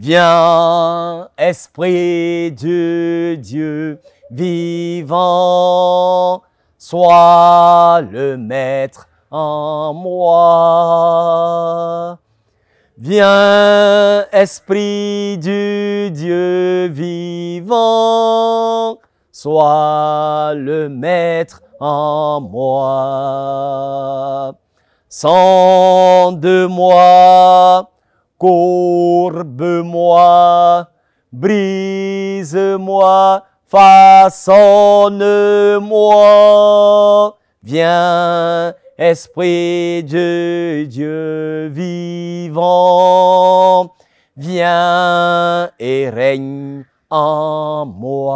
Viens, Esprit de Dieu vivant, sois le maître en moi. Viens, Esprit du Dieu vivant, sois le maître en moi. Sonde-moi, courbe-moi, brise-moi, façonne-moi. Viens, Esprit de Dieu vivant, viens et règne en moi.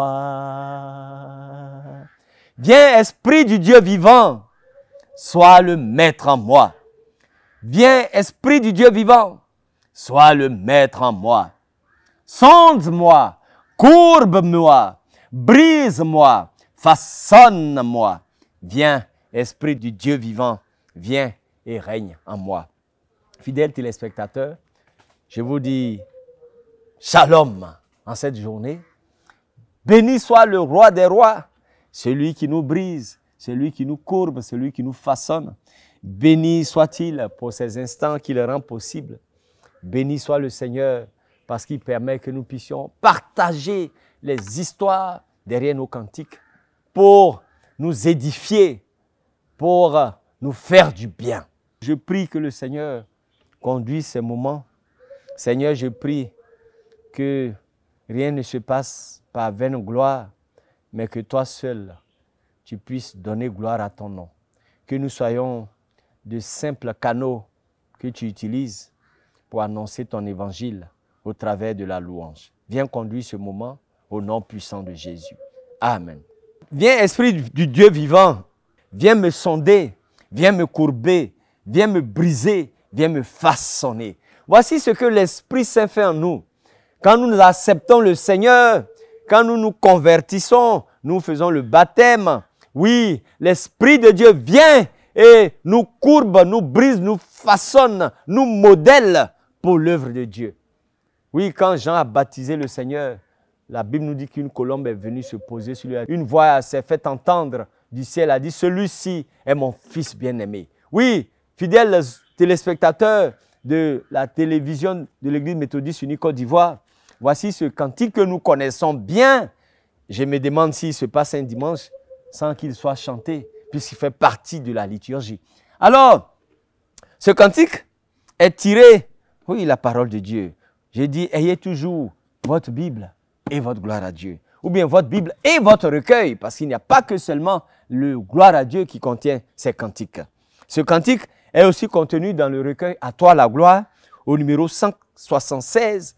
Viens, Esprit du Dieu vivant, sois le maître en moi. Viens, Esprit du Dieu vivant, sois le maître en moi. Sonde-moi, courbe-moi, brise-moi, façonne-moi. Viens, Esprit du Dieu vivant, viens et règne en moi. Fidèles téléspectateurs, je vous dis shalom en cette journée. Béni soit le roi des rois, celui qui nous brise, celui qui nous courbe, celui qui nous façonne. Béni soit-il pour ces instants qui le rendent possible. Béni soit le Seigneur parce qu'il permet que nous puissions partager les histoires derrière nos cantiques pour nous édifier, pour nous faire du bien. Je prie que le Seigneur conduise ces moments. Seigneur, je prie que rien ne se passe par vaine gloire, mais que toi seul, tu puisses donner gloire à ton nom. Que nous soyons de simples canaux que tu utilises pour annoncer ton évangile au travers de la louange. Viens conduire ce moment au nom puissant de Jésus. Amen. Viens, Esprit du Dieu vivant, viens me sonder, viens me courber, viens me briser, viens me façonner. Voici ce que l'Esprit Saint fait en nous. Quand nous acceptons le Seigneur, quand nous nous convertissons, nous faisons le baptême. Oui, l'Esprit de Dieu vient et nous courbe, nous brise, nous façonne, nous modèle pour l'œuvre de Dieu. Oui, quand Jean a baptisé le Seigneur, la Bible nous dit qu'une colombe est venue se poser sur lui. Une voix s'est fait entendre du ciel, a dit, celui-ci est mon fils bien-aimé. Oui, fidèles téléspectateurs de la télévision de l'Église méthodiste unie Côte d'Ivoire, voici ce cantique que nous connaissons bien. Je me demande s'il se passe un dimanche sans qu'il soit chanté, puisqu'il fait partie de la liturgie. Alors, ce cantique est tiré, oui, la parole de Dieu. J'ai dit, ayez toujours votre Bible et votre gloire à Dieu. Ou bien votre Bible et votre recueil, parce qu'il n'y a pas que seulement le gloire à Dieu qui contient ces cantiques. Ce cantique est aussi contenu dans le recueil À toi la gloire, au numéro 176.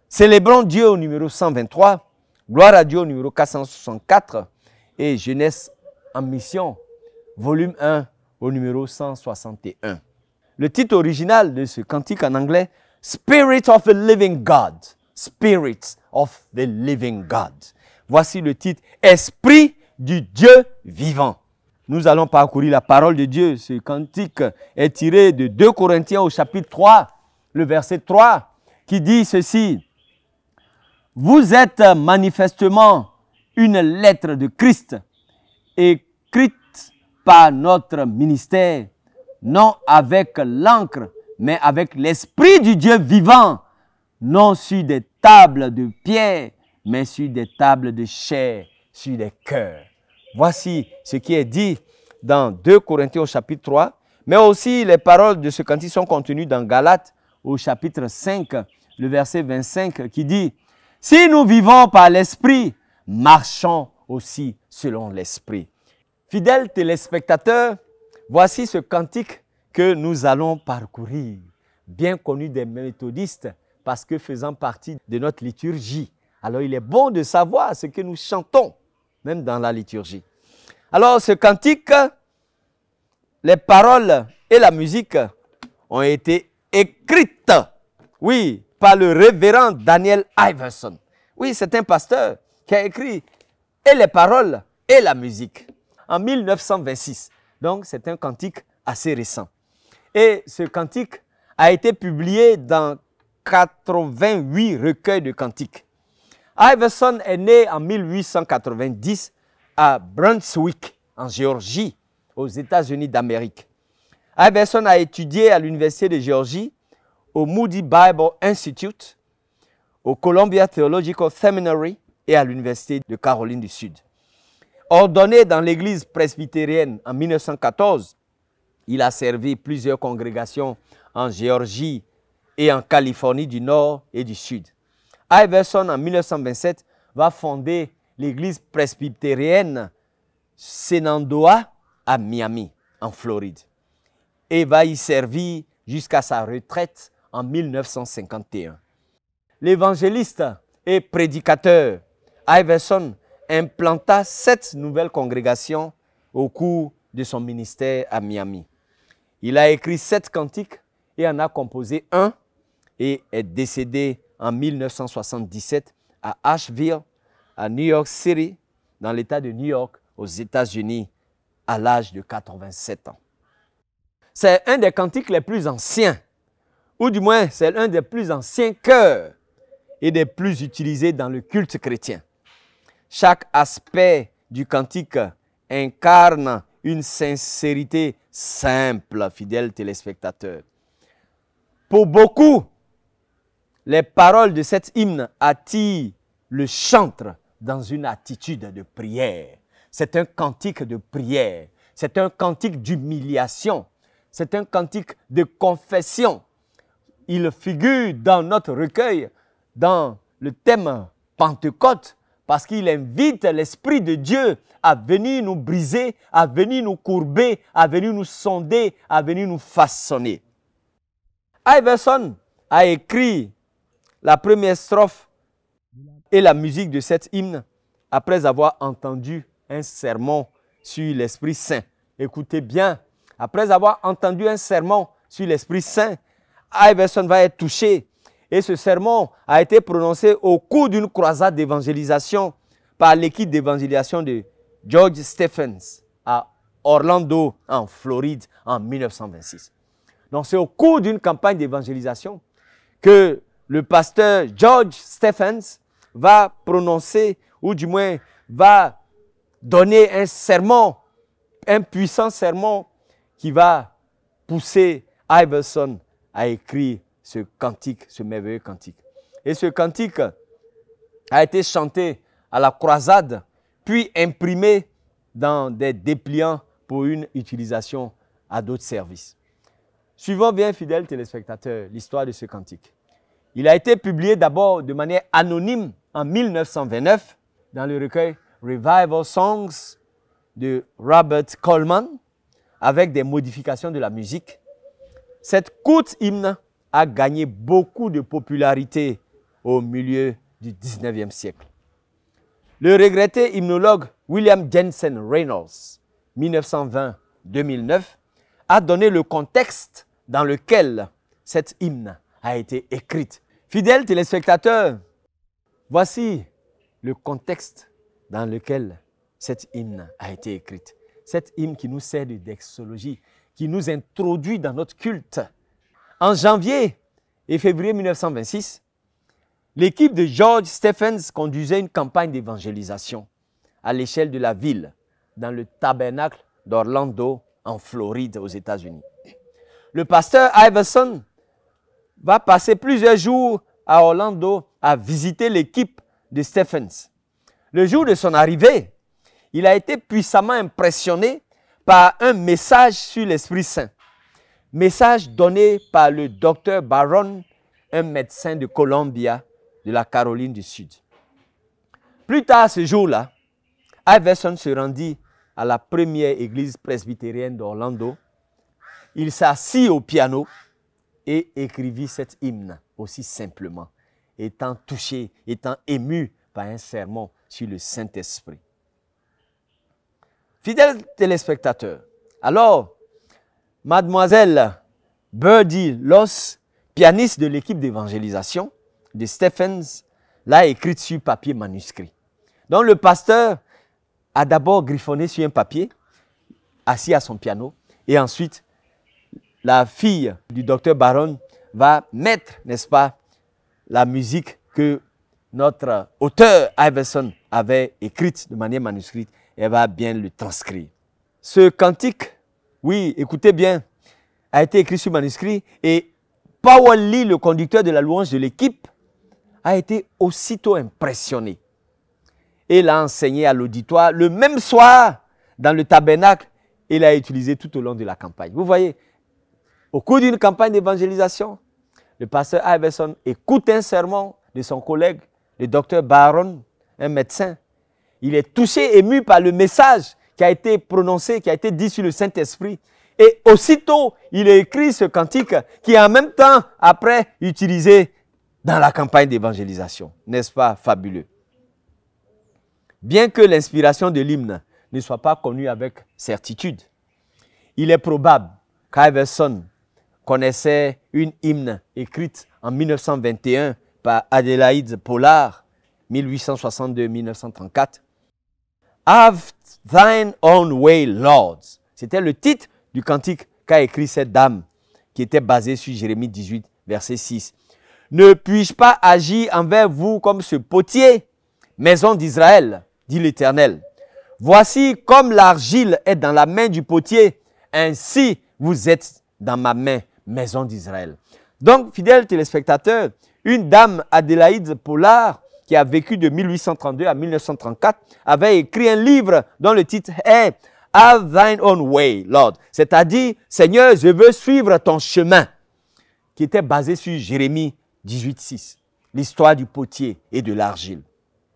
Célébrons Dieu au numéro 123. Gloire à Dieu au numéro 464. Et Jeunesse en mission, volume 1 au numéro 161. Le titre original de ce cantique en anglais, Spirit of the Living God. Spirit of the Living God. Voici le titre, Esprit du Dieu vivant. Nous allons parcourir la parole de Dieu. Ce cantique est tiré de 2 Corinthiens au chapitre 3, le verset 3, qui dit ceci. Vous êtes manifestement une lettre de Christ, écrite par notre ministère, non avec l'encre, mais avec l'Esprit du Dieu vivant, non sur des tables de pierre, mais sur des tables de chair, sur des cœurs. Voici ce qui est dit dans 2 Corinthiens au chapitre 3, mais aussi les paroles de ce cantique sont contenues dans Galates au chapitre 5, le verset 25, qui dit « Si nous vivons par l'Esprit, marchons aussi selon l'Esprit. » Fidèles téléspectateurs, voici ce cantique que nous allons parcourir, bien connu des méthodistes, parce que faisant partie de notre liturgie. Alors il est bon de savoir ce que nous chantons, même dans la liturgie. Alors ce cantique, les paroles et la musique ont été écrites, oui, par le révérend Daniel Iverson. Oui, c'est un pasteur qui a écrit et les paroles et la musique en 1926. Donc c'est un cantique assez récent. Et ce cantique a été publié dans 88 recueils de cantiques. Iverson est né en 1890 à Brunswick, en Géorgie, aux États-Unis d'Amérique. Iverson a étudié à l'Université de Géorgie, au Moody Bible Institute, au Columbia Theological Seminary et à l'Université de Caroline du Sud. Ordonné dans l'Église presbytérienne en 1914, il a servi plusieurs congrégations en Géorgie et en Californie du Nord et du Sud. Iverson, en 1927, va fonder l'église presbytérienne Shenandoah à Miami, en Floride, et va y servir jusqu'à sa retraite en 1951. L'évangéliste et prédicateur Iverson implanta 7 nouvelles congrégations au cours de son ministère à Miami. Il a écrit 7 cantiques et en a composé un et est décédé en 1977 à Asheville, à New York City, dans l'État de New York, aux États-Unis, à l'âge de 87 ans. C'est un des cantiques les plus anciens, ou du moins c'est un des plus anciens chœurs et des plus utilisés dans le culte chrétien. Chaque aspect du cantique incarne une sincérité simple, fidèles téléspectateurs. Pour beaucoup, les paroles de cet hymne attirent le chantre dans une attitude de prière. C'est un cantique de prière, c'est un cantique d'humiliation, c'est un cantique de confession. Il figure dans notre recueil, dans le thème Pentecôte, parce qu'il invite l'Esprit de Dieu à venir nous briser, à venir nous courber, à venir nous sonder, à venir nous façonner. Iverson a écrit la première strophe et la musique de cet hymne après avoir entendu un sermon sur l'Esprit Saint. Écoutez bien, après avoir entendu un sermon sur l'Esprit Saint, Iverson va être touché. Et ce sermon a été prononcé au cours d'une croisade d'évangélisation par l'équipe d'évangélisation de George Stephens à Orlando, en Floride, en 1926. Donc c'est au cours d'une campagne d'évangélisation que le pasteur George Stephens va prononcer, ou du moins va donner un sermon, un puissant sermon qui va pousser Iverson à écrire ce cantique, ce merveilleux cantique. Et ce cantique a été chanté à la croisade, puis imprimé dans des dépliants pour une utilisation à d'autres services. Suivons bien, fidèles téléspectateurs, l'histoire de ce cantique. Il a été publié d'abord de manière anonyme en 1929 dans le recueil Revival Songs de Robert Coleman, avec des modifications de la musique. Cette courte hymne a gagné beaucoup de popularité au milieu du 19e siècle. Le regretté hymnologue William Jensen Reynolds, 1920-2009, a donné le contexte dans lequel cette hymne a été écrite. Fidèles téléspectateurs, voici le contexte dans lequel cette hymne a été écrite. Cette hymne qui nous sert de doxologie, qui nous introduit dans notre culte. En janvier et février 1926, l'équipe de George Stephens conduisait une campagne d'évangélisation à l'échelle de la ville, dans le tabernacle d'Orlando, en Floride, aux États-Unis. Le pasteur Iverson va passer plusieurs jours à Orlando à visiter l'équipe de Stephens. Le jour de son arrivée, il a été puissamment impressionné par un message sur l'Esprit Saint. Message donné par le docteur Barron, un médecin de Columbia, de la Caroline du Sud. Plus tard ce jour-là, Iverson se rendit à la première église presbytérienne d'Orlando. Il s'assit au piano et écrivit cet hymne aussi simplement, étant touché, étant ému par un sermon sur le Saint-Esprit. Fidèles téléspectateurs, alors, mademoiselle Birdie Loss, pianiste de l'équipe d'évangélisation de Stephens, l'a écrite sur papier manuscrit. Donc le pasteur a d'abord griffonné sur un papier, assis à son piano, et ensuite la fille du docteur Baron va mettre, n'est-ce pas, la musique que notre auteur Iverson avait écrite de manière manuscrite, elle va bien le transcrire. Ce cantique, oui, écoutez bien, a été écrit sur manuscrit et Powell Lee, le conducteur de la louange de l'équipe, a été aussitôt impressionné. Et l'a enseigné à l'auditoire le même soir dans le tabernacle. Il l'a utilisé tout au long de la campagne. Vous voyez, au cours d'une campagne d'évangélisation, le pasteur Iverson écoute un sermon de son collègue, le docteur Barron, un médecin. Il est touché, ému par le message qui a été prononcé, qui a été dit sur le Saint-Esprit. Et aussitôt, il a écrit ce cantique qui est en même temps, après, utilisé dans la campagne d'évangélisation. N'est-ce pas fabuleux? Bien que l'inspiration de l'hymne ne soit pas connue avec certitude, il est probable qu'Iverson connaissait une hymne écrite en 1921 par Adélaïde Pollard, 1862-1934. « Have thine own way, Lord ». C'était le titre du cantique qu'a écrit cette dame qui était basé sur Jérémie 18, verset 6. « Ne puis-je pas agir envers vous comme ce potier, maison d'Israël, dit l'Éternel. Voici comme l'argile est dans la main du potier, ainsi vous êtes dans ma main, maison d'Israël. » Donc, fidèles téléspectateurs, une dame, Adélaïde Pollard, qui a vécu de 1832 à 1934, avait écrit un livre dont le titre est « Have thine own way, Lord », c'est-à-dire « Seigneur, je veux suivre ton chemin », qui était basé sur Jérémie 18, 6, l'histoire du potier et de l'argile.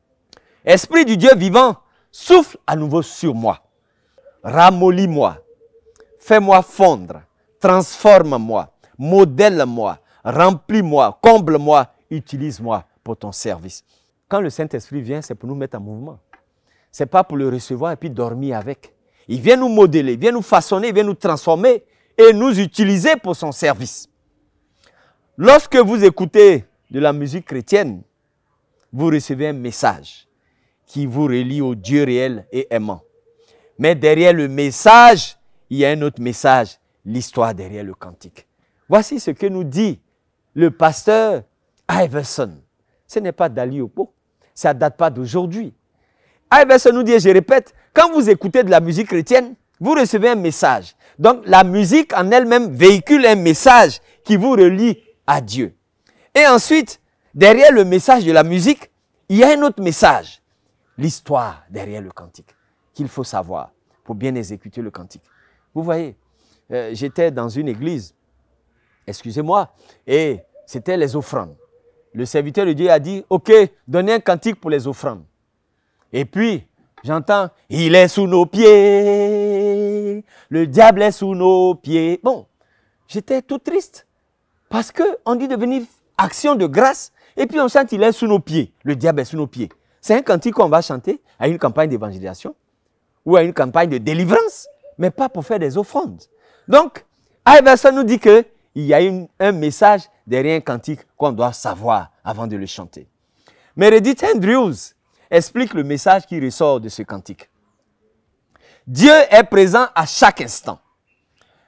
« Esprit du Dieu vivant, souffle à nouveau sur moi, ramollis-moi, fais-moi fondre, transforme-moi, modèle-moi, remplis-moi, comble-moi, utilise-moi pour ton service. » Quand le Saint-Esprit vient, c'est pour nous mettre en mouvement. Ce n'est pas pour le recevoir et puis dormir avec. Il vient nous modeler, il vient nous façonner, il vient nous transformer et nous utiliser pour son service. Lorsque vous écoutez de la musique chrétienne, vous recevez un message qui vous relie au Dieu réel et aimant. Mais derrière le message, il y a un autre message, l'histoire derrière le cantique. Voici ce que nous dit le pasteur Iverson. Ce n'est pas d'Ali Opo, ça ne date pas d'aujourd'hui. Iverson nous dit, et je répète, quand vous écoutez de la musique chrétienne, vous recevez un message. Donc la musique en elle-même véhicule un message qui vous relie à Dieu. Et ensuite, derrière le message de la musique, il y a un autre message, l'histoire derrière le cantique, qu'il faut savoir pour bien exécuter le cantique. Vous voyez, j'étais dans une église, excusez-moi, et c'était les offrandes. Le serviteur de Dieu a dit, ok, donnez un cantique pour les offrandes. Et puis, j'entends, il est sous nos pieds, le diable est sous nos pieds. Bon, j'étais tout triste parce qu'on dit de venir action de grâce et puis on chante, il est sous nos pieds, le diable est sous nos pieds. C'est un cantique qu'on va chanter à une campagne d'évangélisation ou à une campagne de délivrance, mais pas pour faire des offrandes. Donc, Iverson nous dit qu'il y a un message derrière un cantique qu'on doit savoir avant de le chanter. Meredith Andrews explique le message qui ressort de ce cantique. Dieu est présent à chaque instant.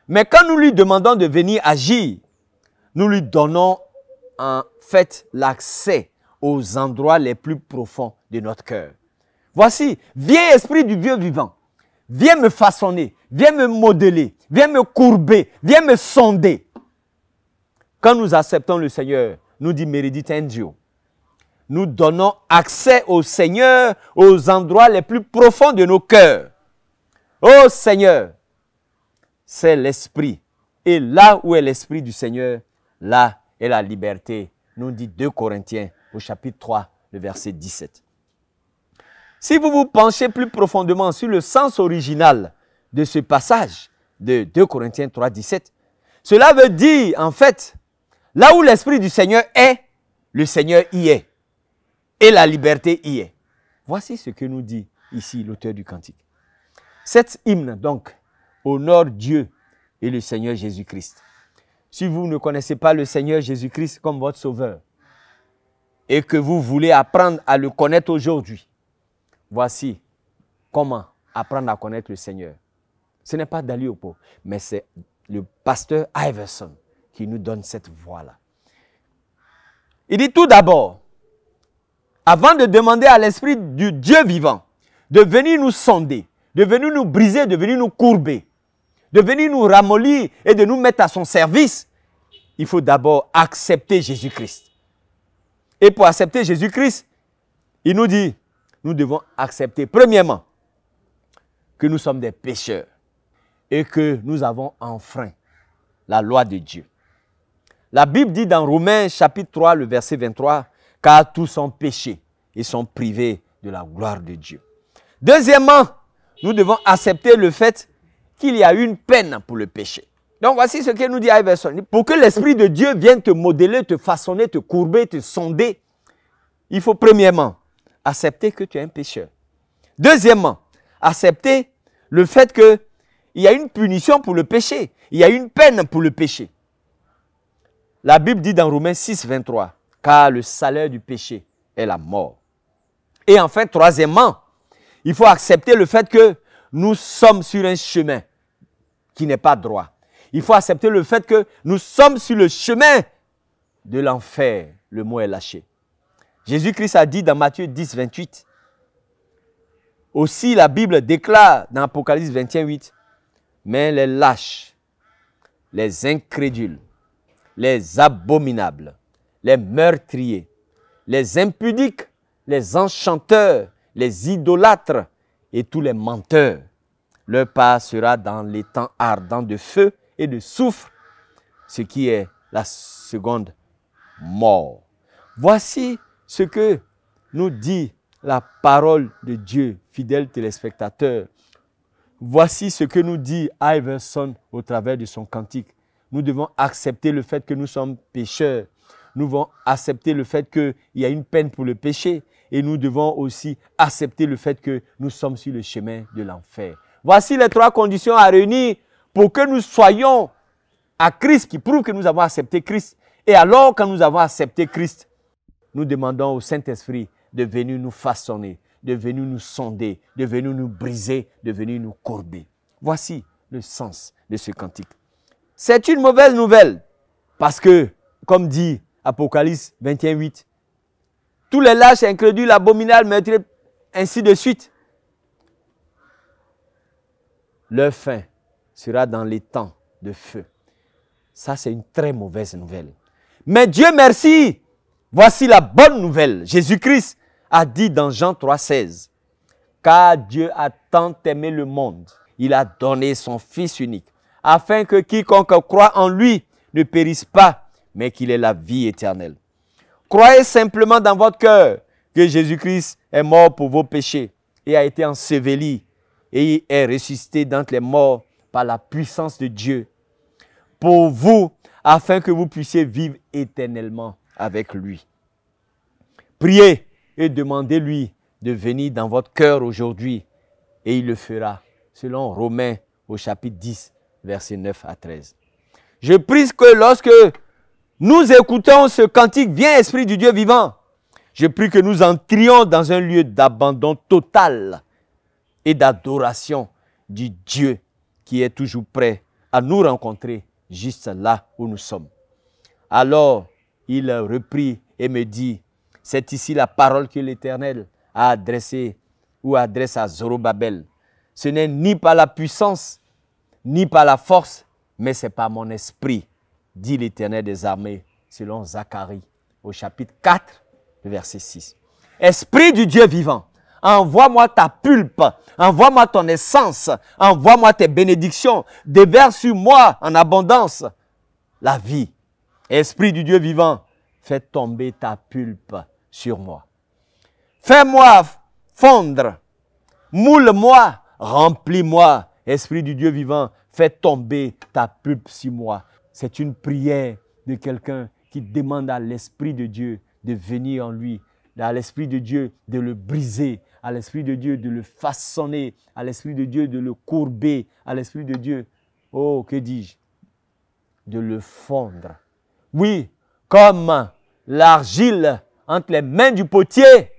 Mais quand nous lui demandons de venir agir, nous lui donnons en fait l'accès aux endroits les plus profonds de notre cœur. Voici, viens esprit du Dieu vivant, viens me façonner, viens me modeler, viens me courber, viens me sonder. Quand nous acceptons le Seigneur, nous dit Meredith Andrews, nous donnons accès au Seigneur aux endroits les plus profonds de nos cœurs. Ô Seigneur, c'est l'Esprit. Et là où est l'Esprit du Seigneur, là est la liberté, nous dit 2 Corinthiens au chapitre 3, le verset 17. Si vous vous penchez plus profondément sur le sens original de ce passage de 2 Corinthiens 3, 17, cela veut dire en fait, là où l'Esprit du Seigneur est, le Seigneur y est. Et la liberté y est. Voici ce que nous dit ici l'auteur du cantique. Cet hymne, donc, honore Dieu et le Seigneur Jésus-Christ. Si vous ne connaissez pas le Seigneur Jésus-Christ comme votre sauveur et que vous voulez apprendre à le connaître aujourd'hui, voici comment apprendre à connaître le Seigneur. Ce n'est pas Dali Opo, mais c'est le pasteur Iverson qui nous donne cette voie-là. Il dit tout d'abord, avant de demander à l'Esprit du Dieu vivant de venir nous sonder, de venir nous briser, de venir nous courber, de venir nous ramollir et de nous mettre à son service, il faut d'abord accepter Jésus-Christ. Et pour accepter Jésus-Christ, il nous dit, nous devons accepter premièrement que nous sommes des pécheurs et que nous avons enfreint la loi de Dieu. La Bible dit dans Romains chapitre 3, le verset 23, « Car tous sont péchés et sont privés de la gloire de Dieu. » Deuxièmement, nous devons accepter le fait qu'il y a une peine pour le péché. Donc voici ce que nous dit Iverson. Pour que l'Esprit de Dieu vienne te modeler, te façonner, te courber, te sonder, il faut premièrement accepter que tu es un pécheur. Deuxièmement, accepter le fait qu'il y a une punition pour le péché. Il y a une peine pour le péché. La Bible dit dans Romains 6, 23, « Car le salaire du péché est la mort. » Et enfin, troisièmement, il faut accepter le fait que nous sommes sur un chemin qui n'est pas droit. Il faut accepter le fait que nous sommes sur le chemin de l'enfer. Le mot est lâché. Jésus-Christ a dit dans Matthieu 10, 28. Aussi, la Bible déclare dans Apocalypse 21, 8. Mais les lâches, les incrédules, les abominables, les meurtriers, les impudiques, les enchanteurs, les idolâtres et tous les menteurs, leur part sera dans les temps ardents de feu et de soufre, ce qui est la seconde mort. Voici ce que nous dit la parole de Dieu, fidèles téléspectateurs. Voici ce que nous dit Iverson au travers de son cantique. Nous devons accepter le fait que nous sommes pécheurs. Nous devons accepter le fait qu'il y a une peine pour le péché. Et nous devons aussi accepter le fait que nous sommes sur le chemin de l'enfer. Voici les trois conditions à réunir pour que nous soyons à Christ, qui prouvent que nous avons accepté Christ. Et alors, quand nous avons accepté Christ, nous demandons au Saint-Esprit de venir nous façonner, de venir nous sonder, de venir nous briser, de venir nous courber. Voici le sens de ce cantique. C'est une mauvaise nouvelle parce que, comme dit Apocalypse 21, 8, tous les lâches, incrédules, abominables, meurtriers, ainsi de suite, leur fin sera dans les temps de feu. Ça, c'est une très mauvaise nouvelle. Mais Dieu merci, voici la bonne nouvelle. Jésus-Christ a dit dans Jean 3, 16, « Car Dieu a tant aimé le monde, il a donné son Fils unique, afin que quiconque croit en lui ne périsse pas, mais qu'il ait la vie éternelle. » Croyez simplement dans votre cœur que Jésus-Christ est mort pour vos péchés et a été enseveli et est ressuscité d'entre les morts par la puissance de Dieu pour vous, afin que vous puissiez vivre éternellement avec lui. Priez et demandez-lui de venir dans votre cœur aujourd'hui et il le fera, selon Romains au chapitre 10, versets 9 à 13. Je prie que lorsque nous écoutons ce cantique, viens Esprit du Dieu vivant, je prie que nous entrions dans un lieu d'abandon total et d'adoration du Dieu qui est toujours prêt à nous rencontrer juste là où nous sommes. Alors, il reprit et me dit, c'est ici la parole que l'Éternel a adressée ou adresse à Zorobabel. Ce n'est ni par la puissance, ni par la force, mais c'est par mon esprit, dit l'Éternel des armées, selon Zacharie, au chapitre 4, verset 6. Esprit du Dieu vivant, envoie-moi ta pulpe, envoie-moi ton essence, envoie-moi tes bénédictions, déverse sur moi en abondance la vie. Esprit du Dieu vivant, fais tomber ta pulpe sur moi. Fais-moi fondre, moule-moi, remplis-moi. Esprit du Dieu vivant, fais tomber ta pulpe sur moi. C'est une prière de quelqu'un qui demande à l'Esprit de Dieu de venir en lui, à l'Esprit de Dieu de le briser, à l'Esprit de Dieu de le façonner, à l'Esprit de Dieu de le courber, à l'Esprit de Dieu, oh, que dis-je, de le fondre. Oui, comme l'argile entre les mains du potier.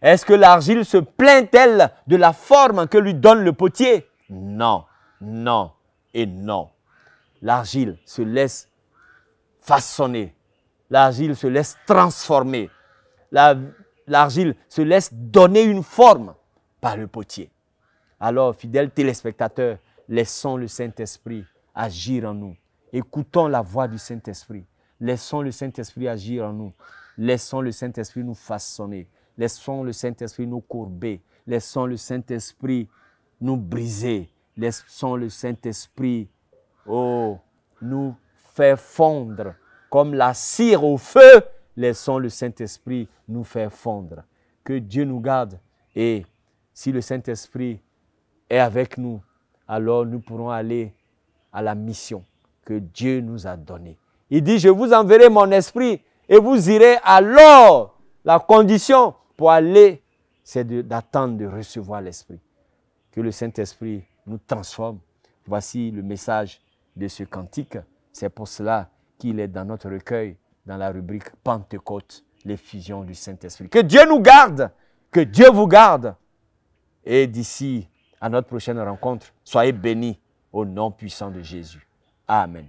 Est-ce que l'argile se plaint-elle de la forme que lui donne le potier? Non, non et non. L'argile se laisse façonner l'argile se laisse transformer. L'argile se laisse donner une forme par le potier. Alors, fidèles téléspectateurs, laissons le Saint-Esprit agir en nous. Écoutons la voix du Saint-Esprit. Laissons le Saint-Esprit agir en nous. Laissons le Saint-Esprit nous façonner. Laissons le Saint-Esprit nous courber. Laissons le Saint-Esprit nous briser. Laissons le Saint-Esprit, nous faire fondre comme la cire au feu. Laissons le Saint-Esprit nous faire fondre. Que Dieu nous garde. Et si le Saint-Esprit est avec nous, alors nous pourrons aller à la mission que Dieu nous a donnée. Il dit, je vous enverrai mon esprit et vous irez. Alors, la condition pour aller, c'est d'attendre de recevoir l'esprit. Que le Saint-Esprit nous transforme. Voici le message de ce cantique. C'est pour cela qu'il est dans notre recueil, dans la rubrique Pentecôte, l'effusion du Saint-Esprit. Que Dieu nous garde, que Dieu vous garde. Et d'ici à notre prochaine rencontre, soyez bénis au nom puissant de Jésus. Amen.